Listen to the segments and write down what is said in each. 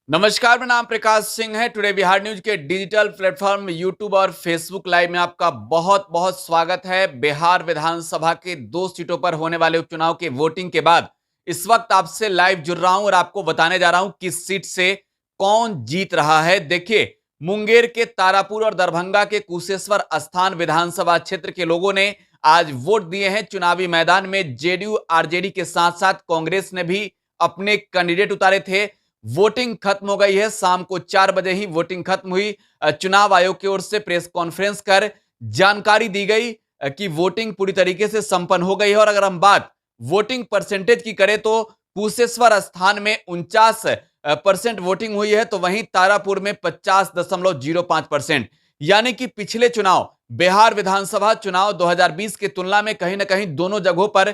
नमस्कार, मेरा नाम प्रकाश सिंह है। टुडे बिहार न्यूज के डिजिटल प्लेटफॉर्म यूट्यूब और फेसबुक लाइव में आपका बहुत बहुत स्वागत है। बिहार विधानसभा के 2 सीटों पर होने वाले उपचुनाव के वोटिंग के बाद इस वक्त आपसे लाइव जुड़ रहा हूं और आपको बताने जा रहा हूं किस सीट से कौन जीत रहा है। देखिए, मुंगेर के तारापुर और दरभंगा के कुशेश्वर स्थान विधानसभा क्षेत्र के लोगों ने आज वोट दिए हैं। चुनावी मैदान में जेडीयू आरजेडी के साथ साथ कांग्रेस ने भी अपने कैंडिडेट उतारे थे। वोटिंग खत्म हो गई है। शाम को 4 बजे ही वोटिंग खत्म हुई। चुनाव आयोग की ओर से प्रेस कॉन्फ्रेंस कर जानकारी दी गई कि वोटिंग पूरी तरीके से संपन्न हो गई है। और अगर हम बात वोटिंग परसेंटेज की करें तो कुशेश्वर स्थान में 49% वोटिंग हुई है, तो वहीं तारापुर में 50.05%। यानी कि पिछले चुनाव बिहार विधानसभा चुनाव 2020 की तुलना में कहीं ना कहीं दोनों जगहों पर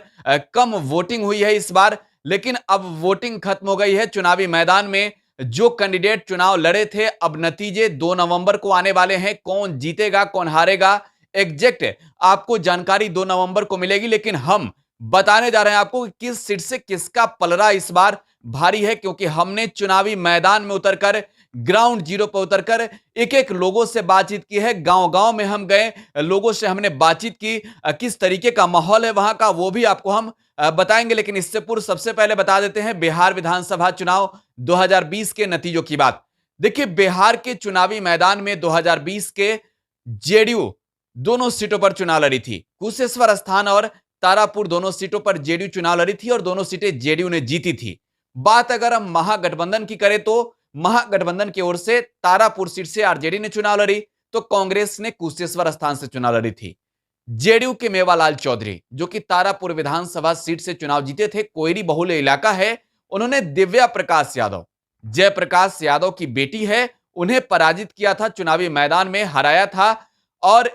कम वोटिंग हुई है इस बार। लेकिन अब वोटिंग खत्म हो गई है। चुनावी मैदान में जो कैंडिडेट चुनाव लड़े थे, अब नतीजे 2 नवंबर को आने वाले हैं। कौन जीतेगा, कौन हारेगा, एग्जैक्ट आपको जानकारी 2 नवंबर को मिलेगी। लेकिन हम बताने जा रहे हैं आपको कि किस सीट से किसका पलड़ा इस बार भारी है, क्योंकि हमने चुनावी मैदान में उतरकर, ग्राउंड जीरो पर उतरकर एक एक लोगों से बातचीत की है। गांव गांव में हम गए, लोगों से हमने बातचीत की। किस तरीके का माहौल है वहां का वो भी आपको हम बताएंगे। लेकिन इससे पूर्व सबसे पहले बता देते हैं बिहार विधानसभा चुनाव 2020 के नतीजों की बात। देखिए, बिहार के चुनावी मैदान में 2020 के जेडीयू दोनों सीटों पर चुनाव लड़ी थी। कुशेश्वर स्थान और तारापुर दोनों सीटों पर जेडीयू चुनाव लड़ी थी और दोनों सीटें जेडीयू ने जीती थी। बात अगर हम महागठबंधन की करें तो महागठबंधन की ओर से तारापुर सीट से आरजेडी ने चुनाव लड़ी, तो कांग्रेस ने कुशेश्वर स्थान से चुनाव लड़ी थी। जेडीयू के मेवालाल चौधरी, जो कि तारापुर विधानसभा सीट से चुनाव जीते थे, कोयरी बहुल इलाका है, उन्होंने दिव्या प्रकाश यादव, जयप्रकाश यादव की बेटी है, उन्हें पराजित किया था, चुनावी मैदान में हराया था और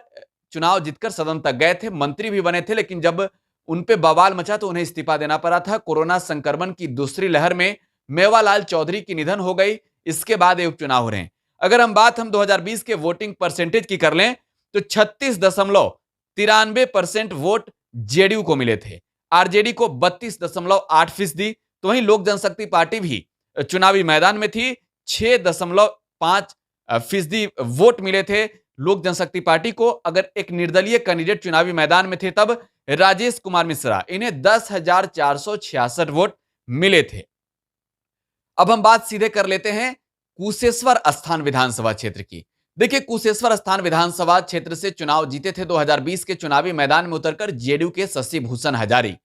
चुनाव जीतकर सदन तक गए थे, मंत्री भी बने थे। लेकिन जब उन पे बवाल मचा तो उन्हें इस्तीफा देना पड़ा था। कोरोना संक्रमण की दूसरी लहर में मेवालाल चौधरी की निधन हो गई। इसके बाद ये उपचुनाव हो रहे हैं। अगर हम 2020 के वोटिंग परसेंटेज की कर लें तो 36.93% वोट जेडीयू को मिले थे, आरजेडी को 32.8%। तो वहीं लोक जनशक्ति पार्टी भी चुनावी मैदान में थी। 6.5% वोट मिले थे लोक जनशक्ति पार्टी को। अगर एक निर्दलीय कैंडिडेट चुनावी मैदान में थे तब राजेश कुमार मिश्रा, इन्हें 10,466 वोट मिले थे। अब हम बात सीधे कर लेते हैं कुशेश्वर स्थान विधानसभा क्षेत्र की। देखिए, कुशेश्वर स्थान विधानसभा क्षेत्र से चुनाव जीते थे 2020 के चुनावी मैदान में उतरकर जेडीयू के शशि भूषण हजारी।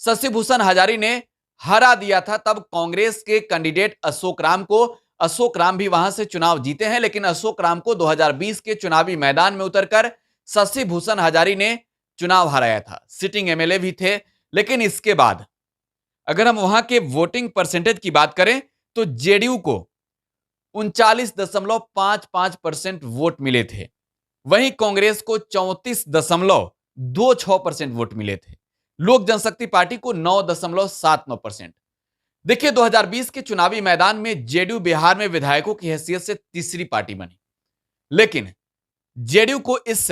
शशि भूषण हजारी ने हरा दिया था तब कांग्रेस के कैंडिडेट अशोक राम को। अशोक राम भी वहां से चुनाव जीते हैं, लेकिन अशोक राम को 2020 के चुनावी मैदान में उतरकर शशि भूषण हजारी ने चुनाव हराया था। सिटिंग एमएलए भी थे। लेकिन इसके बाद अगर हम वहां के वोटिंग परसेंटेज की बात करें तो जेडीयू को 39.55% वोट मिले थे, वहीं कांग्रेस को 34.26% वोट मिले थे, लोक जनशक्ति पार्टी को 9.79%। देखिए, 2020 के चुनावी मैदान में जेडीयू बिहार में विधायकों की हैसियत से तीसरी पार्टी बनी। लेकिन जेडीयू को इस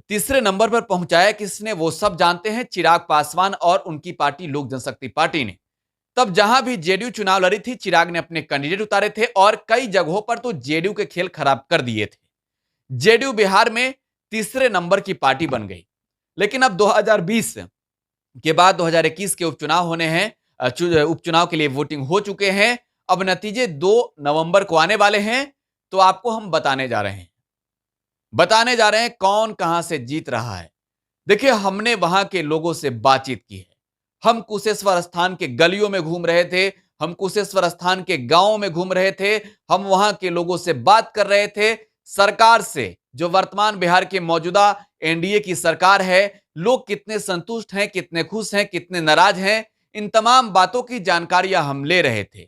तीसरे नंबर पर पहुंचाया किसने, वो सब जानते हैं, चिराग पासवान और उनकी पार्टी लोक जनशक्ति पार्टी ने। तब जहां भी जेडीयू चुनाव लड़ी थी, चिराग ने अपने कैंडिडेट उतारे थे और कई जगहों पर तो जेडीयू के खेल खराब कर दिए थे। जेडीयू बिहार में तीसरे नंबर की पार्टी बन गई। लेकिन अब 2020 के बाद 2021 के उपचुनाव होने हैं। उपचुनाव के लिए वोटिंग हो चुके हैं। अब नतीजे 2 नवंबर को आने वाले हैं, तो आपको हम बताने जा रहे हैं कौन कहां से जीत रहा है। देखिए, हमने वहां के लोगों से बातचीत की है। हम कुशेश्वर स्थान के गलियों में घूम रहे थे, हम कुशेश्वर स्थान के गांवों में घूम रहे थे, हम वहां के लोगों से बात कर रहे थे। सरकार से, जो वर्तमान बिहार के मौजूदा एनडीए की सरकार है, लोग कितने संतुष्ट हैं, कितने खुश हैं, कितने नाराज हैं, इन तमाम बातों की जानकारियां हम ले रहे थे।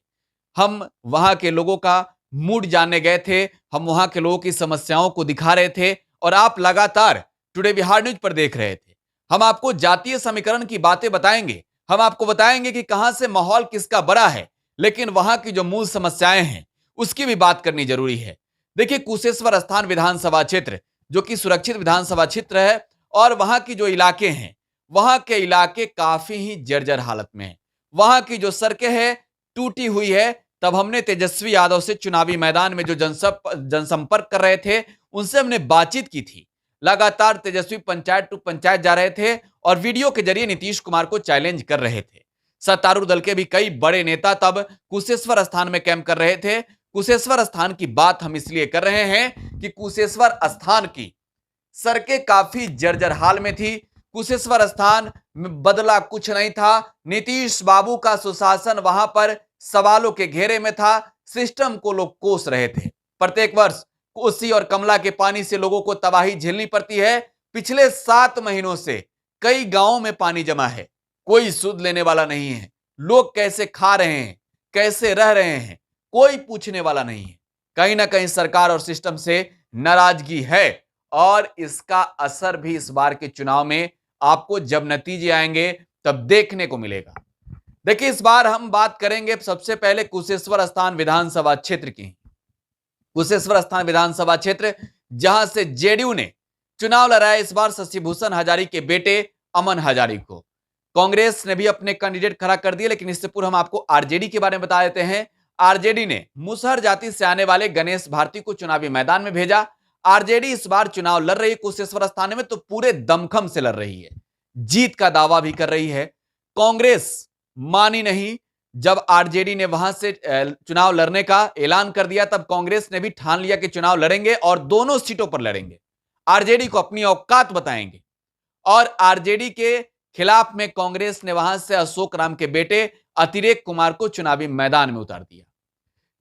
हम वहां के लोगों का मूड जानने गए थे, हम वहां के लोगों की समस्याओं को दिखा रहे थे और आप लगातार टुडे बिहार न्यूज पर देख रहे थे। हम आपको जातीय समीकरण की बातें बताएंगे, हम आपको बताएंगे कि कहां से माहौल किसका बड़ा है, लेकिन वहां की जो मूल समस्याएं हैं उसकी भी बात करनी जरूरी है। देखिए, कुशेश्वर स्थान विधानसभा क्षेत्र जो कि सुरक्षित विधानसभा क्षेत्र है और वहां की जो इलाके हैं, वहां के इलाके काफी ही जर्जर हालत में है। वहां की जो सड़कें हैं टूटी हुई है, तब हमने तेजस्वी यादव से चुनावी मैदान में जो जनसंपर्क कर रहे थे उनसे हमने बातचीत की थी। लगातार तेजस्वी पंचायत टू पंचायत जा रहे थे और वीडियो के जरिए नीतीश कुमार को चैलेंज कर रहे थे। सत्तारूढ़ दल के भी कई बड़े नेता तब कुशेश्वर स्थान में कैंप कर रहे थे। कुशेश्वर स्थान की बात हम इसलिए कर रहे हैं कि कुशेश्वर स्थान की सड़कें काफी जर्जर हाल में थी। कुशेश्वर स्थान में बदला कुछ नहीं था। नीतीश बाबू का सुशासन वहां पर सवालों के घेरे में था। सिस्टम को लोग कोस रहे थे। प्रत्येक वर्ष कोसी और कमला के पानी से लोगों को तबाही झेलनी पड़ती है। पिछले 7 महीनों से कई गांवों में पानी जमा है, कोई सुध लेने वाला नहीं है। लोग कैसे खा रहे हैं, कैसे रह रहे हैं, कोई पूछने वाला नहीं है। कहीं ना कहीं सरकार और सिस्टम से नाराजगी है और इसका असर भी इस बार के चुनाव में आपको जब नतीजे आएंगे तब देखने को मिलेगा। देखिए, इस बार हम बात करेंगे सबसे पहले कुशेश्वर स्थान विधानसभा क्षेत्र की। कुशेश्वर स्थान विधानसभा क्षेत्र जहां से जेडीयू ने चुनाव लड़ाया इस बार शशिभूषण हजारी के बेटे अमन हजारी को। कांग्रेस ने भी अपने कैंडिडेट खड़ा कर दिए, लेकिन इससे पूर्व हम आपको आरजेडी के बारे में बता देते हैं। आरजेडी ने मुसहर जाति से आने वाले गणेश भारती को चुनावी मैदान में भेजा। आरजेडी इस बार चुनाव लड़ रही है कुशेश्वर स्थान में, तो पूरे दमखम से लड़ रही है, जीत का दावा भी कर रही है। कांग्रेस मानी नहीं। जब आरजेडी ने वहां से चुनाव लड़ने का ऐलान कर दिया तब कांग्रेस ने भी ठान लिया कि चुनाव लड़ेंगे और दोनों सीटों पर लड़ेंगे। आरजेडी को अपनी औकात बताएंगे और आरजेडी के खिलाफ में कांग्रेस ने वहां से अशोक राम के बेटे अतिरेक कुमार को चुनावी मैदान में उतार दिया।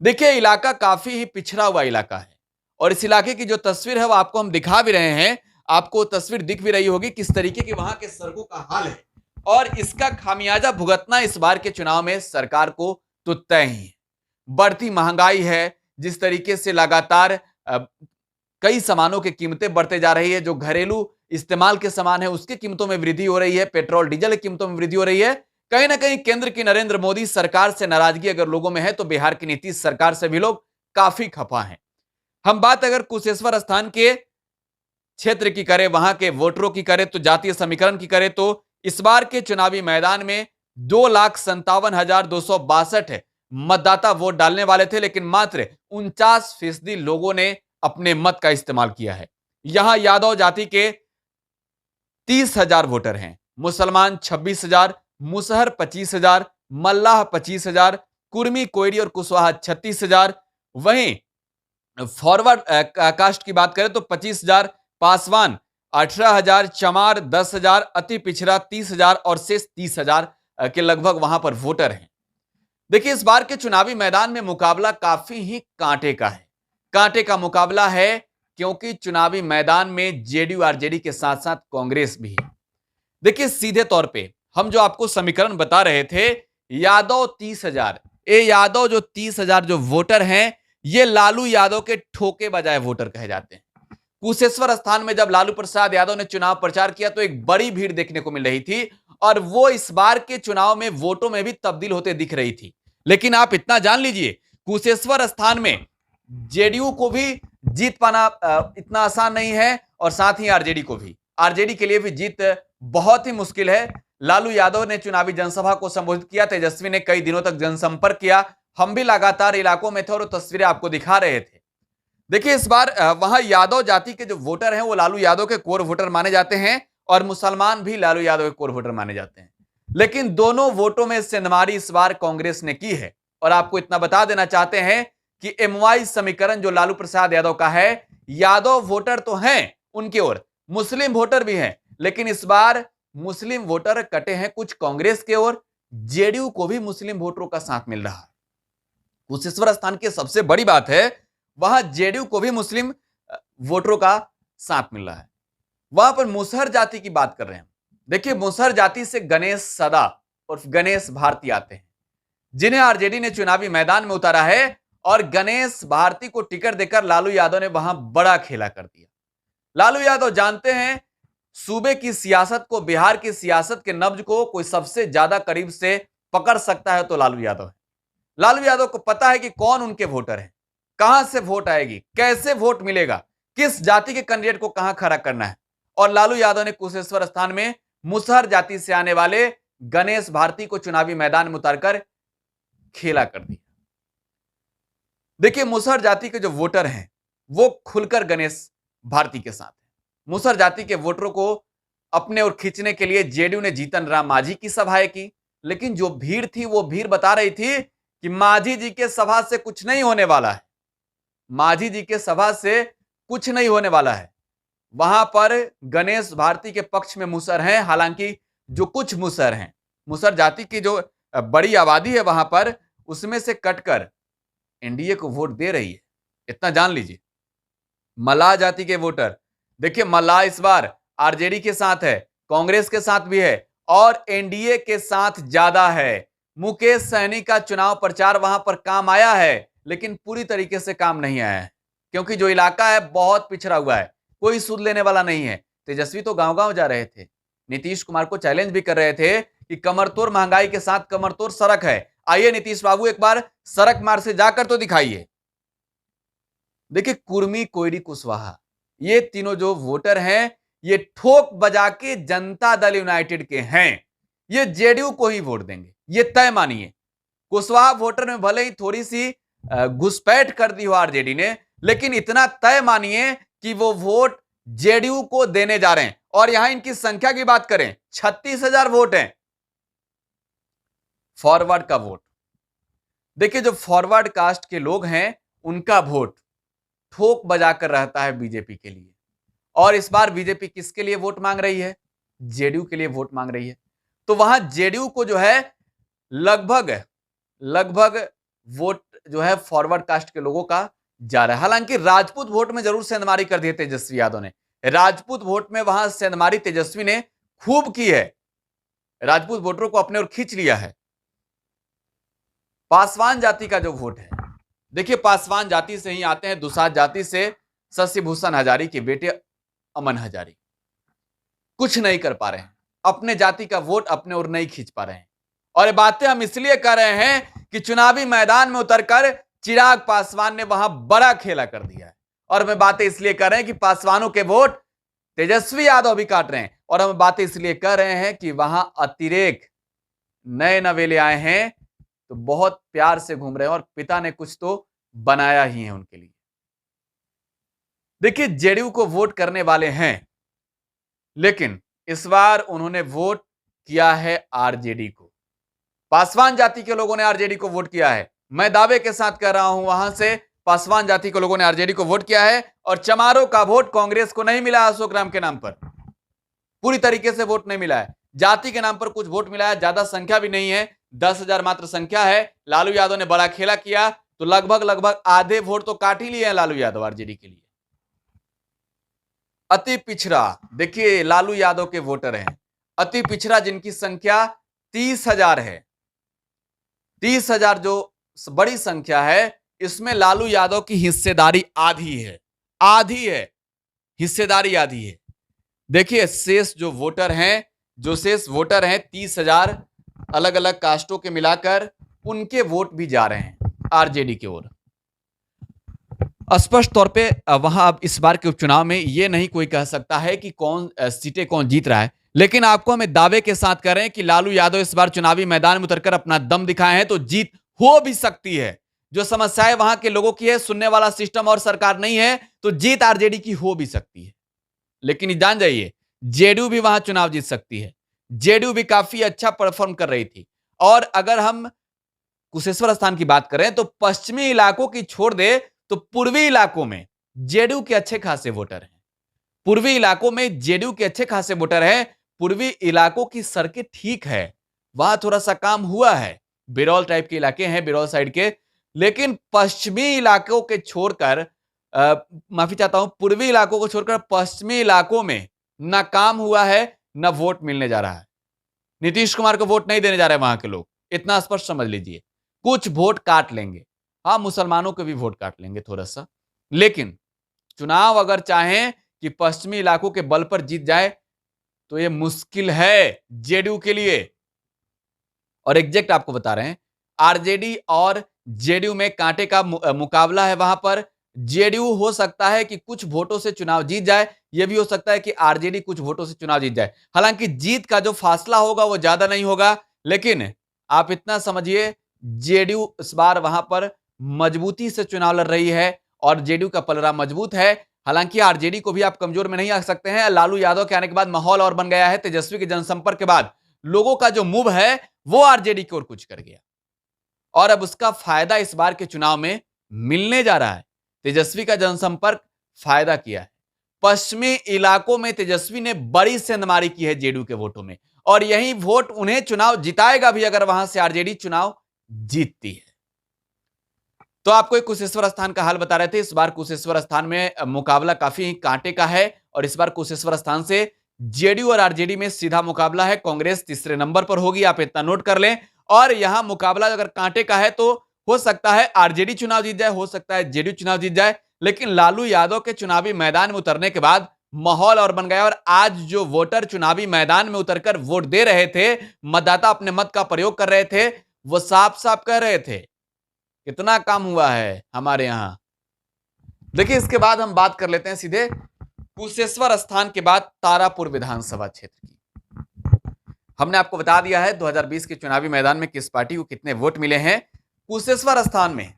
देखिए, इलाका काफी ही पिछड़ा हुआ इलाका है और इस इलाके की जो तस्वीर है वो आपको हम दिखा भी रहे हैं। आपको तस्वीर दिख भी रही होगी किस तरीके की वहां के सड़कों का हाल है और इसका खामियाजा भुगतना इस बार के चुनाव में सरकार को तो तय ही है। बढ़ती महंगाई है, जिस तरीके से लगातार कई सामानों की कीमतें बढ़ते जा रही है। जो घरेलू इस्तेमाल के सामान है उसकी कीमतों में वृद्धि हो रही है, पेट्रोल डीजल की कीमतों में वृद्धि हो रही है। कहीं ना कहीं केंद्र की नरेंद्र मोदी सरकार से नाराजगी अगर लोगों में है तो बिहार की नीतीश सरकार से भी लोग काफी खफा हैं। हम बात अगर कुशेश्वर स्थान के क्षेत्र की करें, वहां के वोटरों की करें, तो जातीय समीकरण की करें तो इस बार के चुनावी मैदान में 2,57,262 मतदाता वोट डालने वाले थे, लेकिन मात्र 49% लोगों ने अपने मत का इस्तेमाल किया है। यहां यादव जाति के 30,000 वोटर हैं, मुसलमान 26,000, मुसहर 25,000, मल्लाह 25,000, कुर्मी, कोयरी और कुशवाहा 36,000। वहीं फॉरवर्ड कास्ट की बात करें तो 25,000, पासवान 18,000, चमार 10,000, अति पिछड़ा 30,000 और शेष 30,000 के लगभग वहां पर वोटर हैं। देखिए, इस बार के चुनावी मैदान में मुकाबला काफी ही कांटे का है। कांटे का मुकाबला है क्योंकि चुनावी मैदान में जेडीयू आरजेडी के साथ साथ कांग्रेस भी है। देखिए, सीधे तौर पे हम जो आपको समीकरण बता रहे थे, यादव 30,000, यादव जो 30,000 जो वोटर हैं ये लालू यादव के ठोके बजाय वोटर कहे जाते हैं। कुशेश्वर स्थान में जब लालू प्रसाद यादव ने चुनाव प्रचार किया तो एक बड़ी भीड़ देखने को मिल रही थी और वो इस बार के चुनाव में वोटों में भी तब्दील होते दिख रही थी। लेकिन आप इतना जान लीजिए, कुशेश्वर स्थान में जेडीयू को भी जीत पाना इतना आसान नहीं है और साथ ही आरजेडी को भी। आरजेडी के लिए भी जीत बहुत ही मुश्किल है। लालू यादव ने चुनावी जनसभा को संबोधित किया, तेजस्वी ने कई दिनों तक जनसंपर्क किया, हम भी लगातार इलाकों में थे और तस्वीरें आपको दिखा रहे थे। देखिए, इस बार वहां यादव जाति के जो वोटर हैं वो लालू यादव के कोर वोटर माने जाते हैं और मुसलमान भी लालू यादव के कोर वोटर माने जाते हैं। लेकिन दोनों वोटों में सेंधमारी इस बार कांग्रेस ने की है और आपको इतना बता देना चाहते हैं कि एमवाई समीकरण जो लालू प्रसाद यादव का है, यादव वोटर तो हैं उनकी ओर, मुस्लिम वोटर भी हैं, लेकिन इस बार मुस्लिम वोटर कटे हैं कुछ कांग्रेस के ओर। जेडीयू को भी मुस्लिम वोटरों का साथ मिल रहा है। कुशेश्वर स्थान की सबसे बड़ी बात है वहां जेडीयू को भी मुस्लिम वोटरों का साथ मिल रहा है। वहां पर मुसहर जाति की बात कर रहे हैं। देखिए, मुसहर जाति से गणेश सदा और गणेश भारती आते हैं, जिन्हें आरजेडी ने चुनावी मैदान में उतारा है और गणेश भारती को टिकट देकर लालू यादव ने वहां बड़ा खेला कर दिया। लालू यादव जानते हैं सूबे की सियासत को, बिहार की सियासत के नब्ज को कोई सबसे ज्यादा करीब से पकड़ सकता है तो लालू यादव है। लालू यादव को पता है कि कौन उनके वोटर हैं, कहां से वोट आएगी, कैसे वोट मिलेगा, किस जाति के कैंडिडेट को कहां खड़ा करना है। और लालू यादव ने कुशेश्वर स्थान में मुसहर जाति से आने वाले गणेश भारती को चुनावी मैदान में उतारकर खेला कर दिया। देखिए, मुसहर जाति के जो वोटर हैं वो खुलकर गणेश भारती के साथ हैं। मुसहर जाति के वोटरों को अपने ओर खींचने के लिए जेडीयू ने जीतन राम मांझी की सभाएं की, लेकिन जो भीड़ थी वो भीड़ बता रही थी कि मांझी जी के सभा से कुछ नहीं होने वाला है। मांझी जी के सभा से कुछ नहीं होने वाला है। वहां पर गणेश भारती के पक्ष में मुसहर हैं, हालांकि जो कुछ मुसहर हैं, मुसहर जाति की जो बड़ी आबादी है वहां पर, उसमें से कटकर एनडीए को वोट दे रही है। इतना जान लीजिए। मल्लाह जाति के वोटर, देखिए मल्लाह इस बार आरजेडी के साथ है, कांग्रेस के साथ भी है और एनडीए के साथ ज्यादा है। मुकेश सहनी का चुनाव प्रचार वहां पर काम आया है, लेकिन पूरी तरीके से काम नहीं आया है, क्योंकि जो इलाका है बहुत पिछड़ा हुआ है, कोई सुध लेने वाला नहीं है। तेजस्वी तो गांव गांव जा रहे थे, नीतीश कुमार को चैलेंज भी कर रहे थे कि कमरतोड़ महंगाई के साथ कमरतोड़ सड़क है, आइए नीतीश बाबू एक बार सड़क मार्ग से जाकर तो दिखाइए। देखिए, कुर्मी, कोयरी, कुशवाहा, ये तीनों जो वोटर हैं ये ठोक बजा के जनता दल यूनाइटेड के हैं। ये जेडीयू को ही वोट देंगे, ये तय मानिए। कुशवाहा वोटर में भले ही थोड़ी सी घुसपैठ कर दी हो आरजेडी ने, लेकिन इतना तय मानिए कि वो वोट जेडीयू को देने जा रहे हैं। और यहां इनकी संख्या की बात करें, 36,000 वोट हैं। फॉरवर्ड का वोट, देखिए जो फॉरवर्ड कास्ट के लोग हैं उनका वोट ठोक बजाकर रहता है बीजेपी के लिए। और इस बार बीजेपी किसके लिए वोट मांग रही है? जेडीयू के लिए वोट मांग रही है। तो वहां जेडीयू को जो है लगभग वोट जो है फॉरवर्ड कास्ट के लोगों का जा रहा है। हालांकि राजपूत वोट में जरूर सेंधमारी कर दी है तेजस्वी यादव ने। राजपूत वोट में वहां सेंधमारी तेजस्वी ने खूब की है, राजपूत वोटरों को अपने ओर खींच लिया है। पासवान जाति का जो वोट है, देखिए पासवान जाति से ही आते हैं, दुसाध जाति से शशिभूषण हजारी के बेटे अमन हजारी कुछ नहीं कर पा रहे हैं, अपने जाति का वोट अपने ओर नहीं खींच पा रहे हैं। और ये बातें हम इसलिए कर रहे हैं कि चुनावी मैदान में उतरकर चिराग पासवान ने वहां बड़ा खेला कर दिया है। और हम बातें इसलिए कर रहे हैं कि पासवानों के वोट तेजस्वी यादव भी काट रहे हैं। और हम बातें इसलिए कर रहे हैं कि वहां अतिरेक नए नवेले आए हैं तो बहुत प्यार से घूम रहे हैं और पिता ने कुछ तो बनाया ही है उनके लिए। देखिए, जेडीयू को वोट करने वाले हैं, लेकिन इस बार उन्होंने वोट किया है आरजेडी को। पासवान जाति के लोगों ने आरजेडी को वोट किया है। मैं दावे के साथ कह रहा हूं, वहां से पासवान जाति के लोगों ने आरजेडी को वोट किया है। और चमारों का वोट कांग्रेस को नहीं मिला, अशोक राम के नाम पर पूरी तरीके से वोट नहीं मिला है। जाति के नाम पर कुछ वोट मिला है, ज्यादा संख्या भी नहीं है, 10,000 मात्र संख्या है। लालू यादव ने बड़ा खेला किया तो लगभग आधे वोट तो काट ही लिए हैं लालू यादव आरजेडी के लिए। अति पिछड़ा, देखिए लालू यादव के वोटर हैं अति पिछड़ा, जिनकी संख्या 30,000 है। 30,000 जो बड़ी संख्या है, इसमें लालू यादव की हिस्सेदारी आधी है, हिस्सेदारी आधी है। देखिए शेष जो वोटर हैं, 30,000 अलग अलग कास्टों के मिलाकर, उनके वोट भी जा रहे हैं आरजेडी की ओर। स्पष्ट तौर पे वहां अब इस बार के उपचुनाव में यह नहीं कोई कह सकता है कि कौन सीटें कौन जीत रहा है, लेकिन आपको हमें दावे के साथ कह रहे हैं कि लालू यादव इस बार चुनावी मैदान में उतरकर अपना दम दिखाए हैं तो जीत हो भी सकती है। जो समस्याएं वहां के लोगों की है, सुनने वाला सिस्टम और सरकार नहीं है, तो जीत आरजेडी की हो भी सकती है। लेकिन जान जाइए, जेडीयू भी वहां चुनाव जीत सकती है। जेडीयू भी काफी अच्छा परफॉर्म कर रही थी। और अगर हम कुशेश्वर स्थान की बात करें तो पश्चिमी इलाकों की छोड़ दे तो पूर्वी इलाकों में जेडीयू के अच्छे खासे वोटर हैं। पूर्वी इलाकों में जेडीयू के अच्छे खासे वोटर हैं। पूर्वी इलाकों की सड़कें ठीक है, वहां थोड़ा सा काम हुआ है, बिरौल टाइप के इलाके हैं, बिरौल साइड के। लेकिन पश्चिमी इलाकों के छोड़कर, माफी चाहता हूं, पूर्वी इलाकों को छोड़कर पश्चिमी इलाकों में ना काम हुआ है, ना वोट मिलने जा रहा है। नीतीश कुमार को वोट नहीं देने जा रहे वहां के लोग, इतना स्पष्ट समझ लीजिए। कुछ वोट काट लेंगे, हाँ मुसलमानों के भी वोट काट लेंगे थोड़ा सा, लेकिन चुनाव अगर चाहें कि पश्चिमी इलाकों के बल पर जीत जाए तो यह मुश्किल है जेडीयू के लिए। और एग्जैक्ट आपको बता रहे हैं, आरजेडी और जेडीयू में कांटे का मुकाबला है। वहां पर जेडीयू हो सकता है कि कुछ वोटों से चुनाव जीत जाए, यह भी हो सकता है कि आरजेडी कुछ वोटों से चुनाव जीत जाए। हालांकि जीत का जो फासला होगा वो ज्यादा नहीं होगा, लेकिन आप इतना समझिए जेडीयू इस बार वहां पर मजबूती से चुनाव लड़ रही है और जेडीयू का पलड़ा मजबूत है। हालांकि आरजेडी को भी आप कमजोर में नहीं आ सकते हैं। लालू यादव के आने के बाद माहौल और बन गया है। तेजस्वी के जनसंपर्क के बाद लोगों का जो मूव है वो आरजेडी की ओर कुछ कर गया और अब उसका फायदा इस बार के चुनाव में मिलने जा रहा है। तेजस्वी का जनसंपर्क फायदा किया है। पश्चिमी इलाकों में तेजस्वी ने बड़ी सेंधमारी की है जेडीयू के वोटों में और यही वोट उन्हें चुनाव जिताएगा भी अगर वहां से आरजेडी चुनाव जीतती है। तो आपको एक कुशेश्वर स्थान का हाल बता रहे थे। इस बार कुशेश्वर स्थान में मुकाबला काफी कांटे का है और इस बार कुशेश्वर स्थान से जेडीयू और आरजेडी में सीधा मुकाबला है। कांग्रेस तीसरे नंबर पर होगी, आप इतना नोट कर लें। और यहां मुकाबला अगर कांटे का है तो हो सकता है आरजेडी चुनाव जीत जाए, हो सकता है जेडीयू चुनाव जीत जाए। लेकिन लालू यादव के चुनावी मैदान में उतरने के बाद माहौल और बन गया और आज जो वोटर चुनावी मैदान में उतरकर वोट दे रहे थे, मतदाता अपने मत का प्रयोग कर रहे थे, वो साफ साफ कह रहे थे कितना काम हुआ है हमारे यहां। देखिए, इसके बाद हम बात कर लेते हैं सीधे कुशेश्वर स्थान के बाद तारापुर विधानसभा क्षेत्र की। हमने आपको बता दिया है 2020 के चुनावी मैदान में किस पार्टी को कितने वोट मिले हैं। कुशेश्वर स्थान में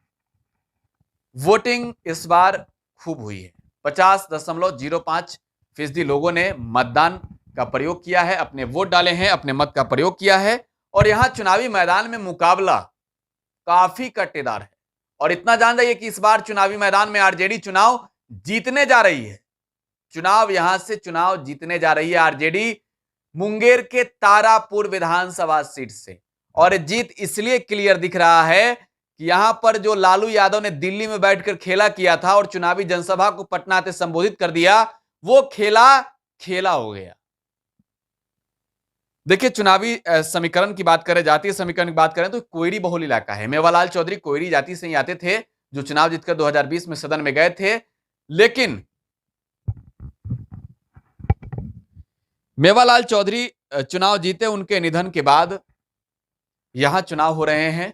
वोटिंग इस बार खूब हुई है। 50.05% लोगों ने मतदान का प्रयोग किया है, अपने वोट डाले हैं, अपने मत का प्रयोग किया है और यहां चुनावी मैदान में मुकाबला काफी कट्टेदार है। और इतना जान जाइए कि इस बार चुनावी मैदान में आरजेडी चुनाव जीतने जा रही है। यहां से चुनाव जीतने जा रही है आरजेडी मुंगेर के तारापुर विधानसभा सीट से। और जीत इसलिए क्लियर दिख रहा है कि यहां पर जो लालू यादव ने दिल्ली में बैठकर खेला किया था और चुनावी जनसभा को पटना से संबोधित कर दिया, वो खेला हो गया। देखिए, चुनावी समीकरण की बात करें, जातीय समीकरण की बात करें तो कोयरी बहुल इलाका है। मेवालाल चौधरी कोयरी जाति से ही आते थे जो चुनाव जीतकर 2020 में सदन में गए थे। लेकिन मेवालाल चौधरी चुनाव जीते, उनके निधन के बाद यहां चुनाव हो रहे हैं।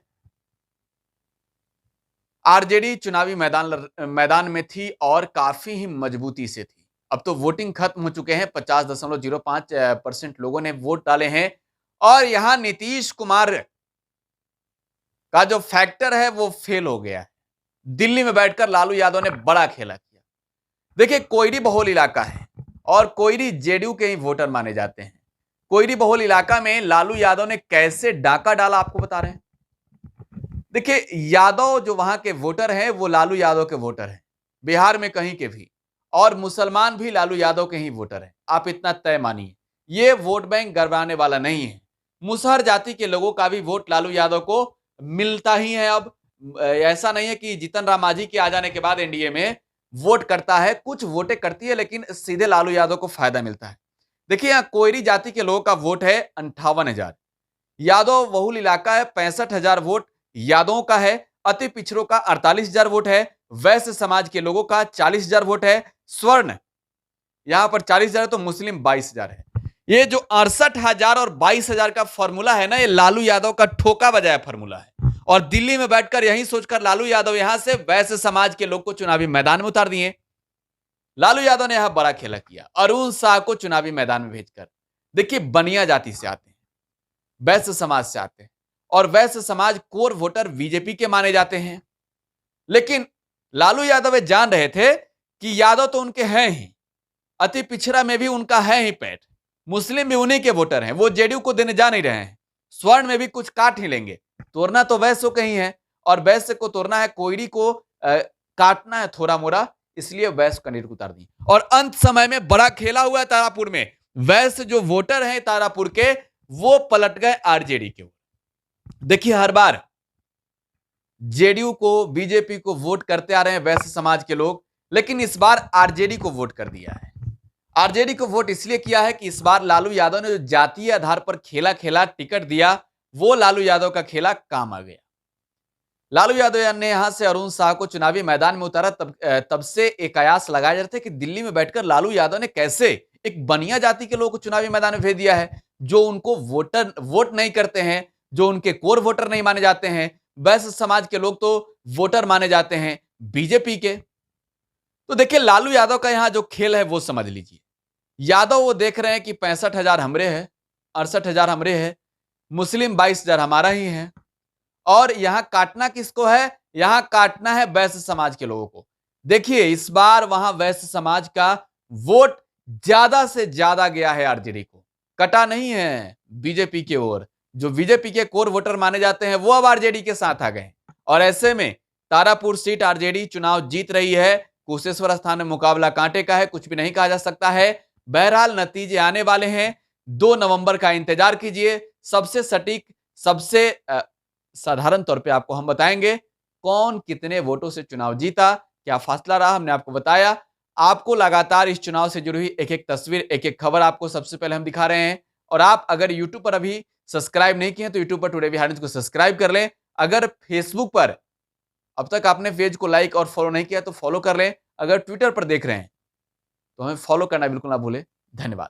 आरजेडी चुनावी मैदान में थी और काफी ही मजबूती से थी। अब तो वोटिंग खत्म हो चुके हैं। 50.05% लोगों ने वोट डाले हैं और यहां नीतीश कुमार का जो फैक्टर है वो फेल हो गया है। दिल्ली में बैठकर लालू यादव ने बड़ा खेला किया। देखिए, कोयरी बहुल इलाका है और कोयरी जेडीयू के ही वोटर माने जाते हैं। कोयरी बहुल इलाका में लालू यादव ने कैसे डाका डाला आपको बता रहे हैं। देखिए, यादव जो वहां के वोटर हैं वो लालू यादव के वोटर हैं, बिहार में कहीं के भी, और मुसलमान भी लालू यादव के ही वोटर हैं। आप इतना तय मानिए, ये वोट बैंक गड़बड़ाने वाला नहीं है। मुसहर जाति के लोगों का भी वोट लालू यादव को मिलता ही है। अब ऐसा नहीं है कि जीतन राम मांझी के आ जाने के बाद एनडीए में वोट करता है, कुछ वोटें करती है लेकिन सीधे लालू यादव को फायदा मिलता है। देखिए, यहां कोयरी जाति के लोगों का वोट है 58,000। यादव बहुल इलाका है, 65,000 वोट यादवों का है। अति पिछड़ों का 48,000 वोट है। वैश्य समाज के लोगों का 40,000 वोट है। स्वर्ण यहां पर 40,000 तो मुस्लिम 22,000 है। ये जो 68,000 और 22,000 का फॉर्मूला है ना, ये लालू यादव का ठोका बजाया फॉर्मूला है। और दिल्ली में बैठकर यही सोचकर लालू यादव यहां से वैश्य समाज के लोग को चुनावी मैदान में उतार दिए। लालू यादव ने यहां बड़ा खेला किया, अरुण साह को चुनावी मैदान में भेजकर। देखिए, बनिया जाति से आते हैं, वैश्य समाज से आते हैं और वैश्य समाज कोर वोटर बीजेपी के माने जाते हैं। लेकिन लालू यादव जान रहे थे कि यादव तो उनके हैं ही, अति पिछड़ा में भी उनका है ही पेट, मुस्लिम भी उन्हीं के वोटर हैं, वो जेडीयू को देने जा नहीं रहे हैं। स्वर्ण में भी कुछ काट ही लेंगे, तोड़ना तो वैश्य के ही है और वैश्य को तोड़ना है, कोयरी को काटना है थोड़ा मोड़ा, इसलिए वैश्य का नीड उतार दी। और अंत समय में बड़ा खेला हुआ है तारापुर में। वैश्य जो वोटर हैं तारापुर के, वो पलट गए आरजेडी के। देखिए, हर बार जेडीयू को, बीजेपी को वोट करते आ रहे हैं वैश्य समाज के लोग, लेकिन इस बार आरजेडी को वोट कर दिया है। आरजेडी को वोट इसलिए किया है कि इस बार लालू यादव ने जो जातीय आधार पर खेला टिकट दिया, वो लालू यादव का खेला काम आ गया। लालू यादव ने यहां से अरुण साह को चुनावी मैदान में उतारा। तब से एक आयास लगाए जा रहे थे कि दिल्ली में बैठकर लालू यादव ने कैसे एक बनिया जाति के लोगों को चुनावी मैदान में भेज दिया है, जो उनको वोट नहीं करते हैं, जो उनके कोर वोटर नहीं माने जाते हैं। वैश्य समाज के लोग तो वोटर माने जाते हैं बीजेपी के। तो देखिए, लालू यादव का यहां जो खेल है वो समझ लीजिए। यादव वो देख रहे हैं कि 65,000 हमरे है, 68,000 हमरे है, मुस्लिम 22,000 हमारा ही है और यहां काटना किसको है? यहां काटना है वैश्य समाज के लोगों को। देखिए इस बार वहां वैश्य समाज का वोट ज्यादा से ज्यादा गया है आरजेडी को, कटा नहीं है बीजेपी की ओर। जो बीजेपी के कोर वोटर माने जाते हैं वो अब आरजेडी के साथ आ गए और ऐसे में तारापुर सीट आरजेडी चुनाव जीत रही है। कुशेश्वर स्थान में मुकाबला कांटे का है, कुछ भी नहीं कहा जा सकता है। बहरहाल नतीजे आने वाले हैं, 2 नवंबर का इंतजार कीजिए। सबसे सटीक, सबसे साधारण तौर पे आपको हम बताएंगे कौन कितने वोटों से चुनाव जीता, क्या फासला रहा, हमने आपको बताया। आपको लगातार इस चुनाव से जुड़ी हुई एक-एक तस्वीर, एक-एक खबर आपको सबसे पहले हम दिखा रहे हैं। और आप अगर YouTube पर अभी सब्सक्राइब नहीं किए हैं तो YouTube पर टुडे बिहार न्यूज़ को सब्सक्राइब कर लें। अगर Facebook पर अब तक आपने पेज को लाइक और फॉलो नहीं किया तो फॉलो कर लें। अगर ट्विटर पर देख रहे हैं तो हमें फॉलो करना बिल्कुल ना भूलें। धन्यवाद।